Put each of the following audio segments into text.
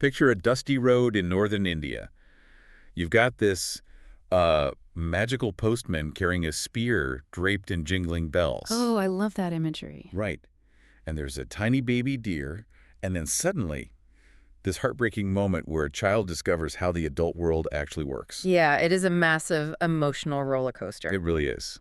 Picture a dusty road in northern India. You've got this magical postman carrying a spear draped in jingling bells. Oh, I love that imagery. Right. And there's a tiny baby deer, and then suddenly, this heartbreaking moment where a child discovers how the adult world actually works. Yeah, it is a massive emotional roller coaster. It really is.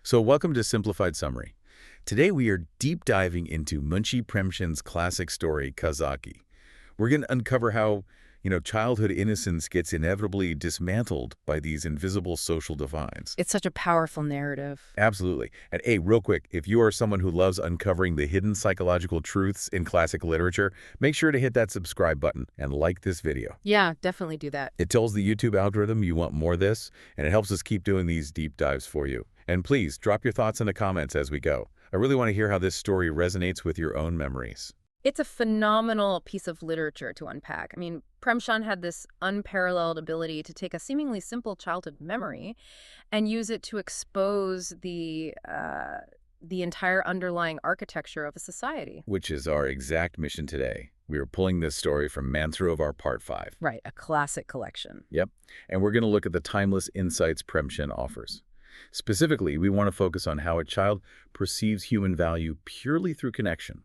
So welcome to Simplified Summary. Today we are deep diving into Munshi Premchand's classic story, Kazaki. We're going to uncover how, childhood innocence gets inevitably dismantled by these invisible social divides. It's such a powerful narrative. Absolutely. And hey, real quick, if you are someone who loves uncovering the hidden psychological truths in classic literature, make sure to hit that subscribe button and like this video. Yeah, definitely do that. It tells the YouTube algorithm you want more of this, and it helps us keep doing these deep dives for you. And please, drop your thoughts in the comments as we go. I really want to hear how this story resonates with your own memories. It's a phenomenal piece of literature to unpack. I mean, Premchand had this unparalleled ability to take a seemingly simple childhood memory and use it to expose the entire underlying architecture of a society. Which is our exact mission today. We are pulling this story from Mansarovar Part 5. Right, a classic collection. Yep, and we're going to look at the timeless insights Premchand offers. Specifically, we want to focus on how a child perceives human value purely through connection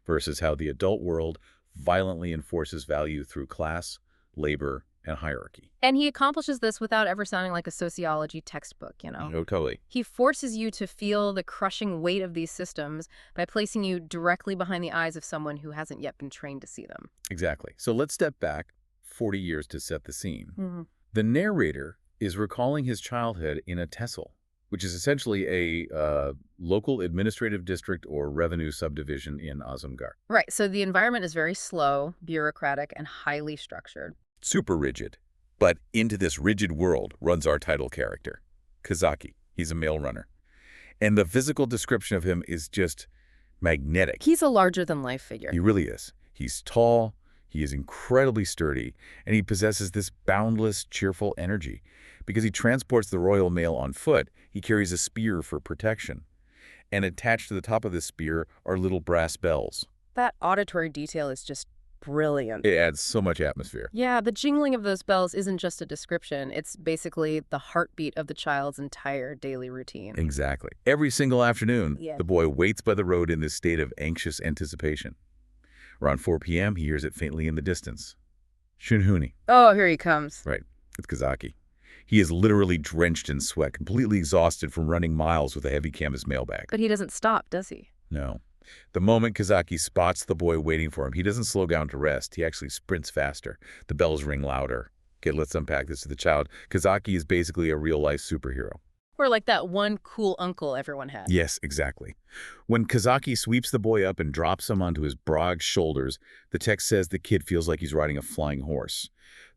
versus how the adult world violently enforces value through class, labor, and hierarchy. And he accomplishes this without ever sounding like a sociology textbook, No, totally. He forces you to feel the crushing weight of these systems by placing you directly behind the eyes of someone who hasn't yet been trained to see them. Exactly. So let's step back 40 years to set the scene. Mm-hmm. The narrator is recalling his childhood in a tehsil, which is essentially a local administrative district or revenue subdivision in Azamgarh. Right, so the environment is very slow, bureaucratic, and highly structured. Super rigid. But into this rigid world runs our title character, Kazaki. He's a male runner. And the physical description of him is just magnetic. He's a larger-than-life figure. He really is. He's tall, he is incredibly sturdy, and he possesses this boundless, cheerful energy. Because he transports the royal mail on foot, he carries a spear for protection. And attached to the top of this spear are little brass bells. That auditory detail is just brilliant. It adds so much atmosphere. Yeah, the jingling of those bells isn't just a description. It's basically the heartbeat of the child's entire daily routine. Exactly. Every single afternoon, Yeah. the boy waits by the road in this state of anxious anticipation. Around 4 p.m., he hears it faintly in the distance. Shunhuni. Oh, here he comes. Right. It's Kazaki. He is literally drenched in sweat, completely exhausted from running miles with a heavy canvas mailbag. But he doesn't stop, does he? No. The moment Kazaki spots the boy waiting for him, he doesn't slow down to rest. He actually sprints faster. The bells ring louder. Okay, let's unpack this to the child. Kazaki is basically a real-life superhero. Or like that one cool uncle everyone had. Yes, exactly. When Kazaki sweeps the boy up and drops him onto his broad shoulders, the text says the kid feels like he's riding a flying horse.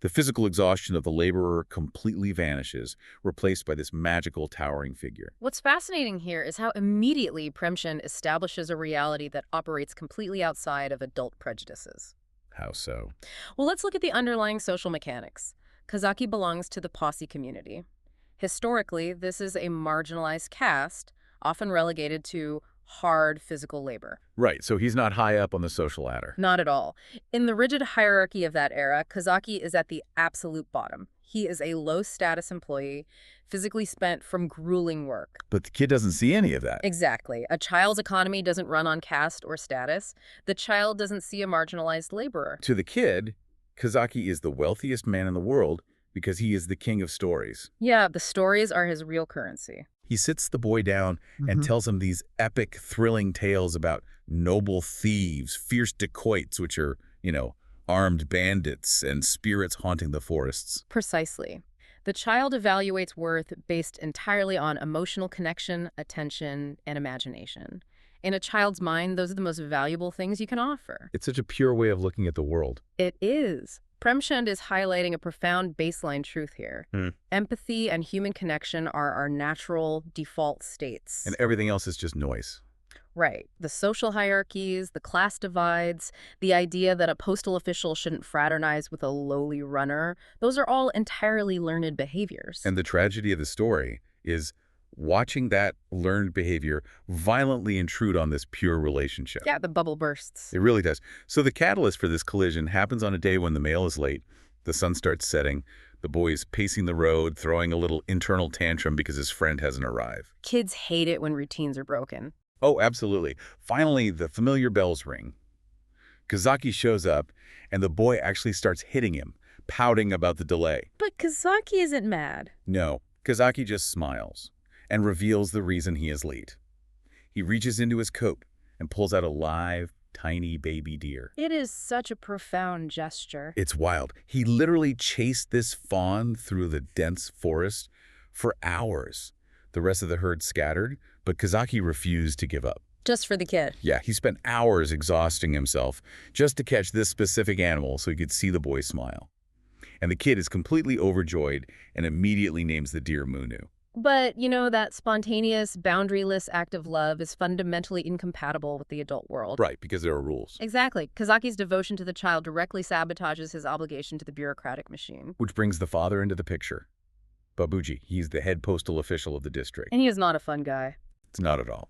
The physical exhaustion of the laborer completely vanishes, replaced by this magical, towering figure. What's fascinating here is how immediately Premchand establishes a reality that operates completely outside of adult prejudices. How so? Well, let's look at the underlying social mechanics. Kazaki belongs to the posse community. Historically, this is a marginalized caste, often relegated to hard physical labor. Right, so he's not high up on the social ladder. Not at all. In the rigid hierarchy of that era, Kazaki is at the absolute bottom. He is a low-status employee, physically spent from grueling work. But the kid doesn't see any of that. Exactly. A child's economy doesn't run on caste or status. The child doesn't see a marginalized laborer. To the kid, Kazaki is the wealthiest man in the world because he is the king of stories. Yeah, the stories are his real currency. He sits the boy down and tells him these epic, thrilling tales about noble thieves, fierce dacoits, which are, armed bandits, and spirits haunting the forests. Precisely. The child evaluates worth based entirely on emotional connection, attention, and imagination. In a child's mind, those are the most valuable things you can offer. It's such a pure way of looking at the world. It is. Premchand is highlighting a profound baseline truth here. Empathy and human connection are our natural default states. And everything else is just noise. Right. The social hierarchies, the class divides, the idea that a postal official shouldn't fraternize with a lowly runner, those are all entirely learned behaviors. And the tragedy of the story is watching that learned behavior violently intrude on this pure relationship. Yeah, the bubble bursts. It really does. So the catalyst for this collision happens on a day when the male is late, the sun starts setting, the boy is pacing the road, throwing a little internal tantrum because his friend hasn't arrived. Kids hate it when routines are broken. Oh, absolutely. Finally, the familiar bells ring. Kazaki shows up, and the boy actually starts hitting him, pouting about the delay. But Kazaki isn't mad. No, Kazaki just smiles and reveals the reason he is late. He reaches into his coat and pulls out a live, tiny baby deer. It is such a profound gesture. It's wild. He literally chased this fawn through the dense forest for hours. The rest of the herd scattered, but Kazaki refused to give up. Just for the kid. Yeah, he spent hours exhausting himself just to catch this specific animal so he could see the boy smile. And the kid is completely overjoyed and immediately names the deer Munu. But, you know, that spontaneous, boundaryless act of love is fundamentally incompatible with the adult world. Right, because there are rules. Exactly. Kazaki's devotion to the child directly sabotages his obligation to the bureaucratic machine. Which brings the father into the picture. Babuji, he's the head postal official of the district. And he is not a fun guy. It's not at all.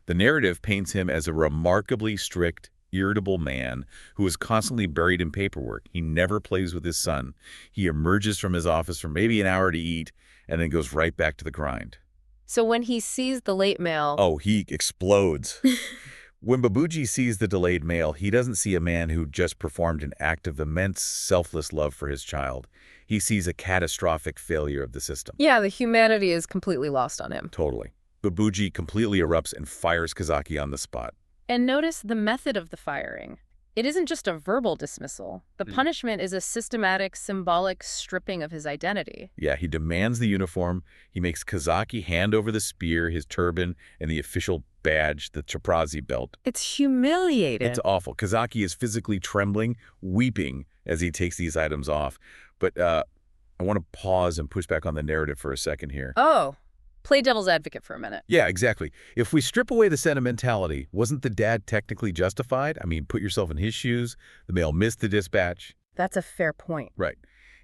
The narrative paints him as a remarkably strict, irritable man who is constantly buried in paperwork. He never plays with his son. He emerges from his office for maybe an hour to eat and then goes right back to the grind. So when he sees the late mail... Oh, he explodes. When Babuji sees the delayed mail, he doesn't see a man who just performed an act of immense, selfless love for his child. He sees a catastrophic failure of the system. Yeah, the humanity is completely lost on him. Totally. Babuji completely erupts and fires Kazaki on the spot. And notice the method of the firing. It isn't just a verbal dismissal. The punishment is a systematic, symbolic stripping of his identity. Yeah, he demands the uniform. He makes Kazaki hand over the spear, his turban, and the official badge, the chaprazi belt. It's humiliating. It's awful. Kazaki is physically trembling, weeping as he takes these items off. But I want to pause and push back on the narrative for a second here. Oh, play devil's advocate for a minute. Yeah, exactly. If we strip away the sentimentality, wasn't the dad technically justified? I mean, put yourself in his shoes. The mail missed the dispatch. That's a fair point. Right.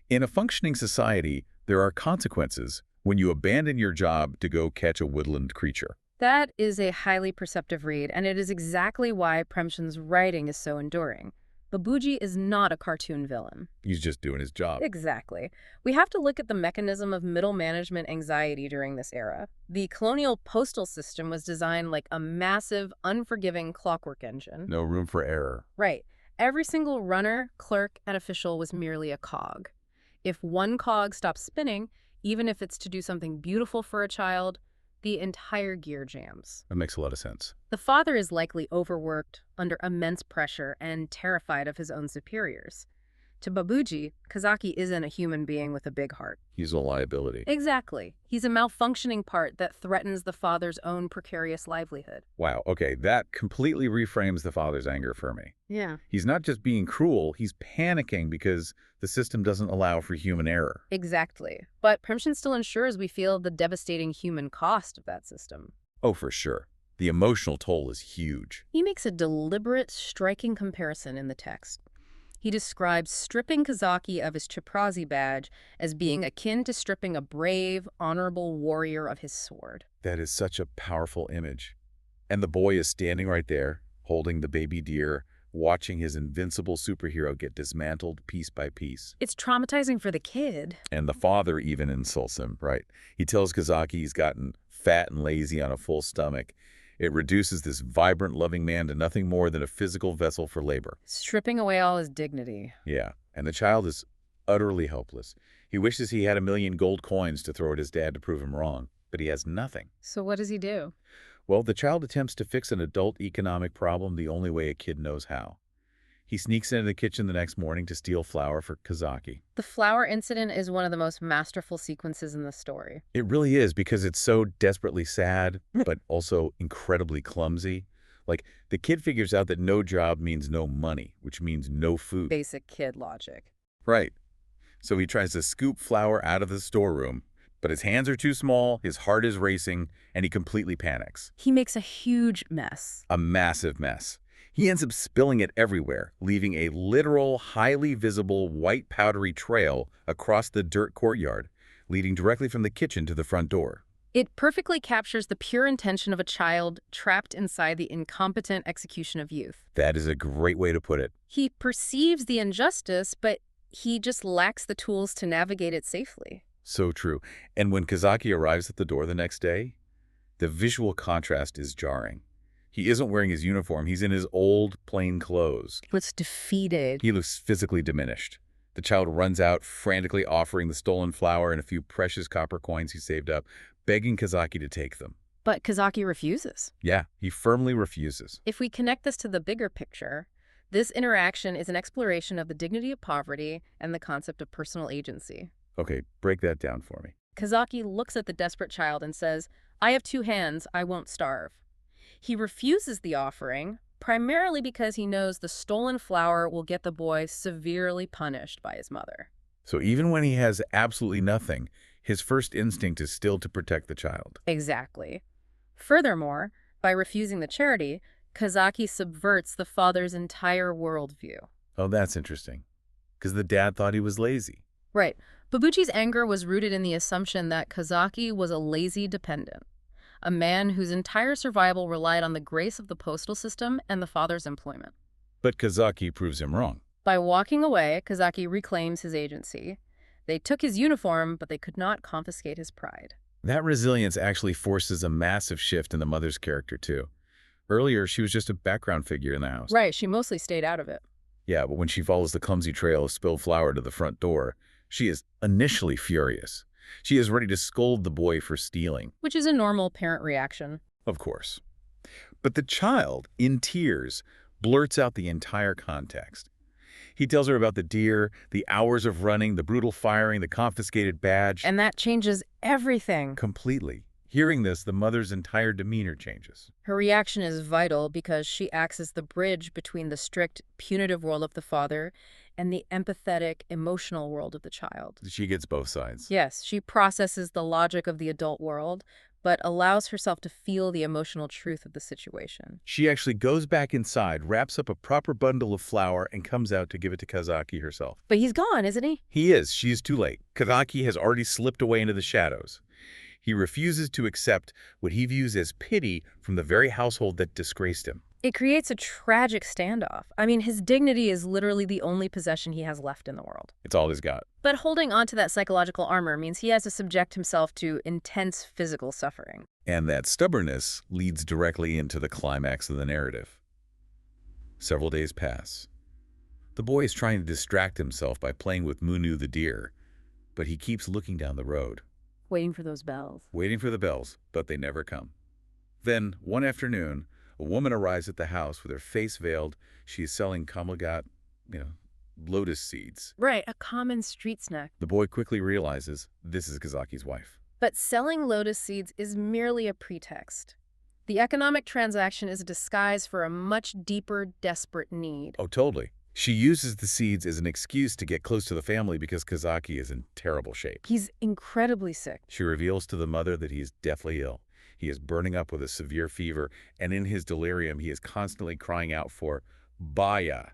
In a functioning society, there are consequences when you abandon your job to go catch a woodland creature. That is a highly perceptive read, and it is exactly why Premchand's writing is so enduring. Babuji is not a cartoon villain. He's just doing his job. Exactly. We have to look at the mechanism of middle management anxiety during this era. The colonial postal system was designed like a massive, unforgiving clockwork engine. No room for error. Right. Every single runner, clerk, and official was merely a cog. If one cog stops spinning, even if it's to do something beautiful for a child, the entire gear jams. That makes a lot of sense. The father is likely overworked, under immense pressure, and terrified of his own superiors. To Babuji, Kazaki isn't a human being with a big heart. He's a liability. Exactly. He's a malfunctioning part that threatens the father's own precarious livelihood. Wow, okay, that completely reframes the father's anger for me. Yeah. He's not just being cruel, he's panicking because the system doesn't allow for human error. Exactly. But Premchand still ensures we feel the devastating human cost of that system. Oh, for sure. The emotional toll is huge. He makes a deliberate, striking comparison in the text. He describes stripping Kazaki of his chaprazi badge as being akin to stripping a brave, honorable warrior of his sword. That is such a powerful image. And the boy is standing right there, holding the baby deer, watching his invincible superhero get dismantled piece by piece. It's traumatizing for the kid. And the father even insults him, right? He tells Kazaki he's gotten fat and lazy on a full stomach. It reduces this vibrant, loving man to nothing more than a physical vessel for labor. Stripping away all his dignity. Yeah, and the child is utterly helpless. He wishes he had 1,000,000 gold coins to throw at his dad to prove him wrong, but he has nothing. So what does he do? Well, the child attempts to fix an adult economic problem the only way a kid knows how. He sneaks into the kitchen the next morning to steal flour for Kazaki. The flower incident is one of the most masterful sequences in the story. It really is, because it's so desperately sad, but also incredibly clumsy. Like, the kid figures out that no job means no money, which means no food. Basic kid logic. Right. So he tries to scoop flour out of the storeroom, but his hands are too small, his heart is racing, and he completely panics. He makes a huge mess. A massive mess. He ends up spilling it everywhere, leaving a literal, highly visible, white powdery trail across the dirt courtyard, leading directly from the kitchen to the front door. It perfectly captures the pure intention of a child trapped inside the incompetent execution of youth. That is a great way to put it. He perceives the injustice, but he just lacks the tools to navigate it safely. So true. And when Kazaki arrives at the door the next day, the visual contrast is jarring. He isn't wearing his uniform. He's in his old, plain clothes. He looks defeated. He looks physically diminished. The child runs out, frantically offering the stolen flour and a few precious copper coins he saved up, begging Kazaki to take them. But Kazaki refuses. Yeah, he firmly refuses. If we connect this to the bigger picture, this interaction is an exploration of the dignity of poverty and the concept of personal agency. Okay, break that down for me. Kazaki looks at the desperate child and says, "I have 2 hands, I won't starve." He refuses the offering, primarily because he knows the stolen flour will get the boy severely punished by his mother. So even when he has absolutely nothing, his first instinct is still to protect the child. Exactly. Furthermore, by refusing the charity, Kazaki subverts the father's entire worldview. Oh, that's interesting. Because the dad thought he was lazy. Right. Babuji's anger was rooted in the assumption that Kazaki was a lazy dependent, a man whose entire survival relied on the grace of the postal system and the father's employment. But Kazaki proves him wrong. By walking away, Kazaki reclaims his agency. They took his uniform, but they could not confiscate his pride. That resilience actually forces a massive shift in the mother's character, too. Earlier, she was just a background figure in the house. Right, she mostly stayed out of it. Yeah, but when she follows the clumsy trail of spilled flour to the front door, she is initially furious. She is ready to scold the boy for stealing. Which is a normal parent reaction. Of course. But the child, in tears, blurts out the entire context. He tells her about the deer, the hours of running, the brutal firing, the confiscated badge. And that changes everything. Completely. Hearing this, the mother's entire demeanor changes. Her reaction is vital because she acts as the bridge between the strict, punitive world of the father and the empathetic, emotional world of the child. She gets both sides. Yes, she processes the logic of the adult world, but allows herself to feel the emotional truth of the situation. She actually goes back inside, wraps up a proper bundle of flour, and comes out to give it to Kazaki herself. But he's gone, isn't he? He is. She is too late. Kazaki has already slipped away into the shadows. He refuses to accept what he views as pity from the very household that disgraced him. It creates a tragic standoff. I mean, his dignity is literally the only possession he has left in the world. It's all he's got. But holding on to that psychological armor means he has to subject himself to intense physical suffering. And that stubbornness leads directly into the climax of the narrative. Several days pass. The boy is trying to distract himself by playing with Munu the deer, but he keeps looking down the road. Waiting for those bells. Waiting for the bells, but they never come. Then, one afternoon, a woman arrives at the house with her face veiled. She is selling kamlagat, lotus seeds. Right, a common street snack. The boy quickly realizes this is Kazaki's wife. But selling lotus seeds is merely a pretext. The economic transaction is a disguise for a much deeper, desperate need. Oh, totally. She uses the seeds as an excuse to get close to the family because Kazaki is in terrible shape. He's incredibly sick. She reveals to the mother that he is deathly ill. He is burning up with a severe fever, and in his delirium, he is constantly crying out for Baya,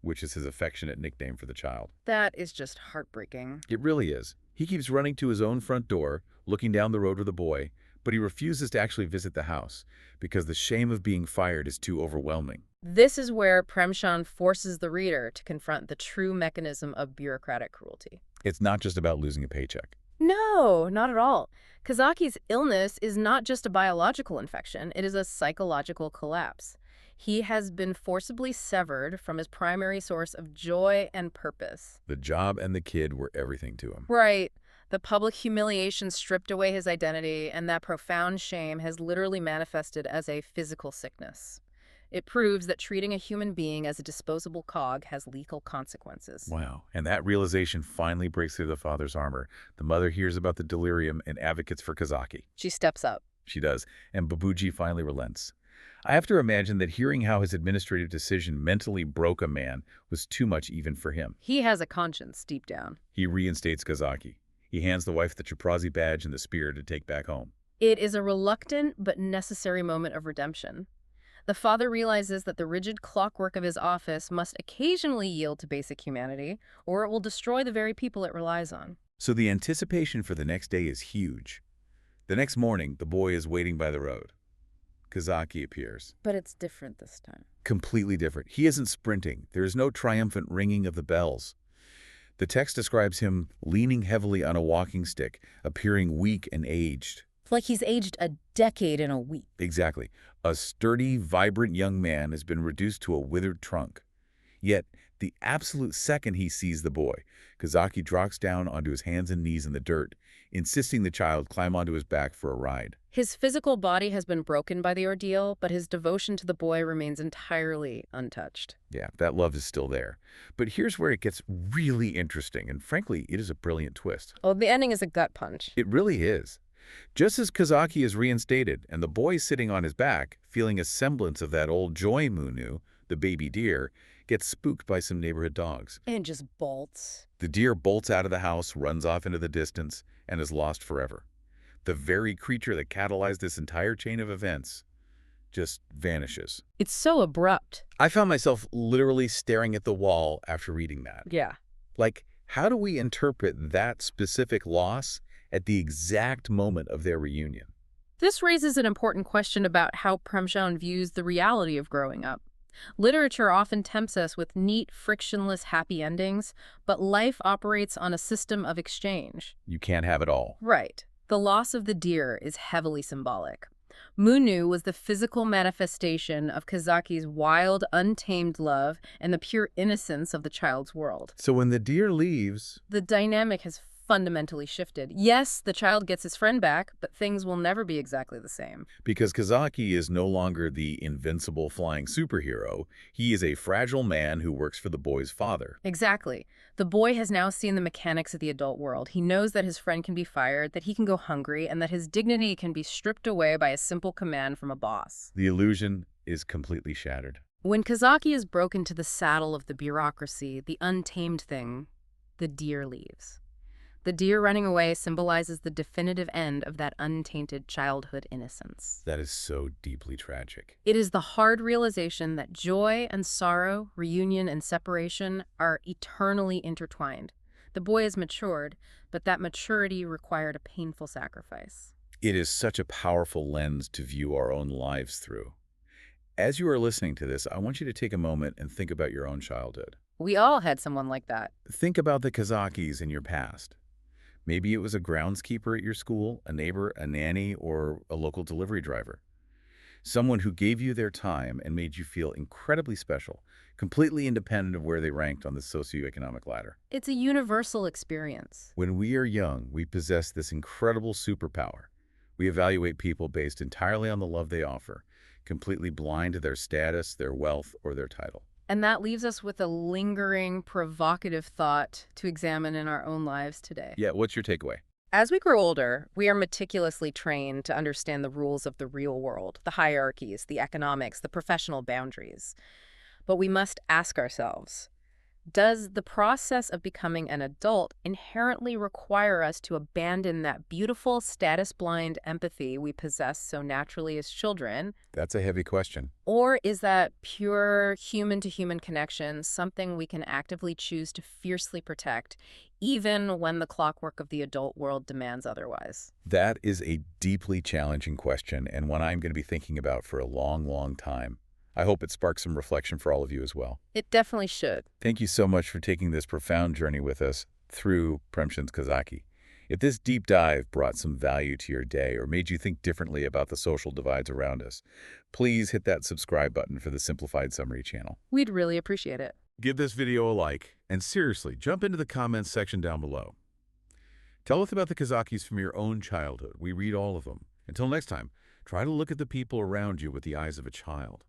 which is his affectionate nickname for the child. That is just heartbreaking. It really is. He keeps running to his own front door, looking down the road with the boy, but he refuses to actually visit the house because the shame of being fired is too overwhelming. This is where Premchand forces the reader to confront the true mechanism of bureaucratic cruelty. It's not just about losing a paycheck. No, not at all. Kazaki's illness is not just a biological infection, it is a psychological collapse. He has been forcibly severed from his primary source of joy and purpose. The job and the kid were everything to him. Right. The public humiliation stripped away his identity, and that profound shame has literally manifested as a physical sickness. It proves that treating a human being as a disposable cog has lethal consequences. Wow. And that realization finally breaks through the father's armor. The mother hears about the delirium and advocates for Kazaki. She steps up. She does. And Babuji finally relents. I have to imagine that hearing how his administrative decision mentally broke a man was too much even for him. He has a conscience deep down. He reinstates Kazaki. He hands the wife the Chaprazi badge and the spear to take back home. It is a reluctant but necessary moment of redemption. The father realizes that the rigid clockwork of his office must occasionally yield to basic humanity, or it will destroy the very people it relies on. So the anticipation for the next day is huge. The next morning, the boy is waiting by the road. Kazaki appears. But it's different this time. Completely different. He isn't sprinting. There is no triumphant ringing of the bells. The text describes him leaning heavily on a walking stick, appearing weak and aged. Like he's aged a decade in a week. Exactly. A sturdy, vibrant young man has been reduced to a withered trunk. Yet, the absolute second he sees the boy, Kazaki drops down onto his hands and knees in the dirt, insisting the child climb onto his back for a ride. His physical body has been broken by the ordeal, but his devotion to the boy remains entirely untouched. Yeah, that love is still there. But here's where it gets really interesting, and frankly, it is a brilliant twist. Oh, the ending is a gut punch. It really is. Just as Kazaki is reinstated and the boy sitting on his back, feeling a semblance of that old joy Munu, the baby deer, gets spooked by some neighborhood dogs. And just bolts. The deer bolts out of the house, runs off into the distance, and is lost forever. The very creature that catalyzed this entire chain of events just vanishes. It's so abrupt. I found myself literally staring at the wall after reading that. Yeah. Like, how do we interpret that specific loss at the exact moment of their reunion? This raises an important question about how Premchand views the reality of growing up. Literature often tempts us with neat, frictionless, happy endings, but life operates on a system of exchange. You can't have it all. Right. The loss of the deer is heavily symbolic. Munu was the physical manifestation of Kazaki's wild, untamed love and the pure innocence of the child's world. So when the deer leaves, The dynamic has fundamentally shifted. Yes, the child gets his friend back, but things will never be exactly the same. because Kazaki is no longer the invincible flying superhero, he is a fragile man who works for the boy's father. Exactly. The boy has now seen the mechanics of the adult world. He knows that his friend can be fired, that he can go hungry, and that his dignity can be stripped away by a simple command from a boss. The illusion is completely shattered. When Kazaki is broken to the saddle of the bureaucracy, the untamed thing, the deer leaves. The deer running away symbolizes the definitive end of that untainted childhood innocence. That is so deeply tragic. It is the hard realization that joy and sorrow, reunion and separation are eternally intertwined. The boy has matured, but that maturity required a painful sacrifice. It is such a powerful lens to view our own lives through. As you are listening to this, I want you to take a moment and think about your own childhood. We all had someone like that. Think about the Kazakis in your past. Maybe it was a groundskeeper at your school, a neighbor, a nanny, or a local delivery driver. Someone who gave you their time and made you feel incredibly special, completely independent of where they ranked on the socioeconomic ladder. It's a universal experience. When we are young, we possess this incredible superpower. We evaluate people based entirely on the love they offer, completely blind to their status, their wealth, or their title. And that leaves us with a lingering, provocative thought to examine in our own lives today. Yeah, what's your takeaway? As we grow older, we are meticulously trained to understand the rules of the real world, the hierarchies, the economics, the professional boundaries. But we must ask ourselves, does the process of becoming an adult inherently require us to abandon that beautiful, status-blind empathy we possess so naturally as children? That's a heavy question. Or is that pure human-to-human connection something we can actively choose to fiercely protect, even when the clockwork of the adult world demands otherwise? That is a deeply challenging question, and one I'm going to be thinking about for a long, long time. I hope it sparks some reflection for all of you as well. It definitely should. Thank you so much for taking this profound journey with us through Premchand's Kazaki. If this deep dive brought some value to your day or made you think differently about the social divides around us, please hit that subscribe button for the Simplified Summary channel. We'd really appreciate it. Give this video a like, and seriously, jump into the comments section down below. Tell us about the Kazakis from your own childhood. We read all of them. Until next time, try to look at the people around you with the eyes of a child.